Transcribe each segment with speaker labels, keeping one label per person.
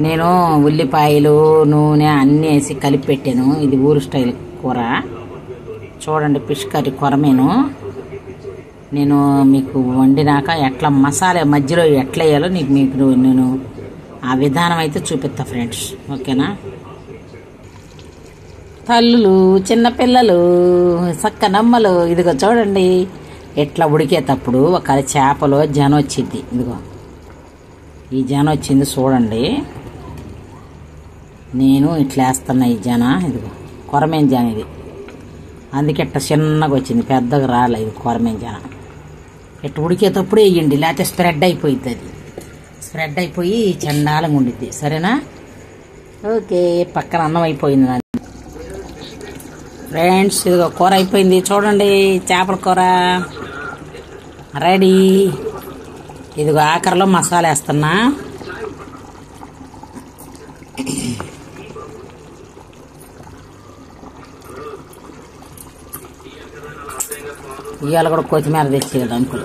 Speaker 1: నేను ఉల్లిపాయలు నూనె అన్నీ వేసి కలిపి పెట్టాను. ఇది ఊరు స్టైల్ కూర. చూడండి, ఫిష్ కర్రీ కొరమేను. నేను మీకు వండినాక ఎట్లా మసాలా మధ్యలో ఎట్లా వేయాలో మీకు నేను ఆ విధానం అయితే చూపిస్తా ఫ్రెండ్స్. ఓకేనా? తల్లులు, చిన్నపిల్లలు, సక్కనమ్మలు, ఇదిగో చూడండి ఎట్లా ఉడికేటప్పుడు ఒక చేపలో జనం వచ్చింది. ఇదిగో ఈ జనం వచ్చింది చూడండి. నేను ఇట్లా వేస్తున్నా ఈ జన. ఇదిగో కొరమేన జన ఇది. అందుకే ఇట్లా చిన్నగా వచ్చింది, పెద్దగా రాలే. ఇది కొరమేన జన. ఇట్లా ఉడికేటప్పుడు వేయండి, లేకపోతే స్ప్రెడ్ అయిపోయింది. అది స్ప్రెడ్ అయిపోయి చండాలంగా ఉండిద్ది. సరేనా? ఓకే, పక్కన అన్నం అయిపోయింది నాది ఫ్రెండ్స్. ఇదిగో కూర అయిపోయింది చూడండి. చేపల కూర రెడీ. ఇదిగో ఆఖరిలో మసాలా వేస్తున్నా. ఇవాళ కూడా కొత్తిమీర తెచ్చేది అంకుల్.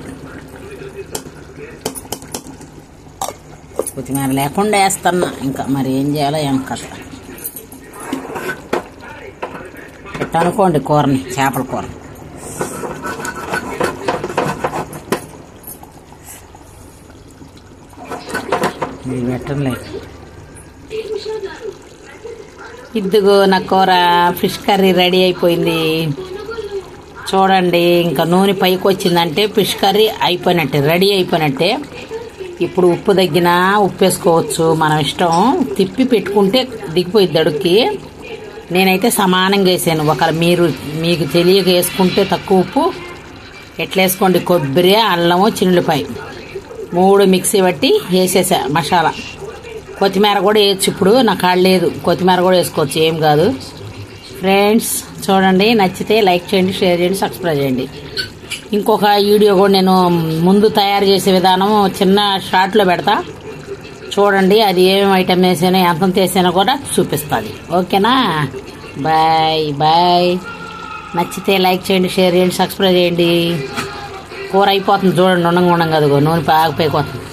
Speaker 1: కొత్తిమీర లేకుండా వేస్తున్నా. ఇంకా మరి ఏం చేయాలో ఏం కథ. ఇట్లా అనుకోండి కూరని, చేపల కూర. ఇది పెట్టలేదు. ఇదిగో నా కూర ఫిష్ కర్రీ రెడీ అయిపోయింది చూడండి. ఇంకా నూనె పైకి వచ్చిందంటే ఫిష్ కర్రీ అయిపోయినట్టే, రెడీ అయిపోయినట్టే. ఇప్పుడు ఉప్పు తగ్గినా ఉప్పు వేసుకోవచ్చు, మనం ఇష్టం. తిప్పి పెట్టుకుంటే దిగిపోయిద్ది అడుక్కి. నేనైతే సమానంగా వేసాను. ఒకవేళ మీకు తెలియక వేసుకుంటే తక్కువ ఉప్పు ఎట్లా వేసుకోండి. కొబ్బరి, అల్లము, చిన్నులపాయ 3 మిక్సీ బట్టి వేసేసా మసాలా. కొత్తిమీర కూడా వేయచ్చు. ఇప్పుడు నా కాడ లేదు, కొత్తిమీర కూడా వేసుకోవచ్చు, ఏం కాదు ఫ్రెండ్స్. చూడండి, నచ్చితే లైక్ చేయండి, షేర్ చేయండి, సబ్స్క్రైబ్ చేయండి. ఇంకొక వీడియో కూడా నేను ముందు తయారు చేసే విధానం చిన్న షార్ట్లో పెడతా చూడండి. అది ఏమేమి ఐటమ్ వేసానో ఎంత వేసానో కూడా చూపిస్తుంది. ఓకేనా? Bye bye. నచ్చితే లైక్ చేయండి, షేర్ చేయండి, సబ్స్క్రైబ్ చేయండి. కూర అయిపోతుంది చూడండి. ఉండంగా అదిగో నూనె ఆగిపోయిపోతుంది.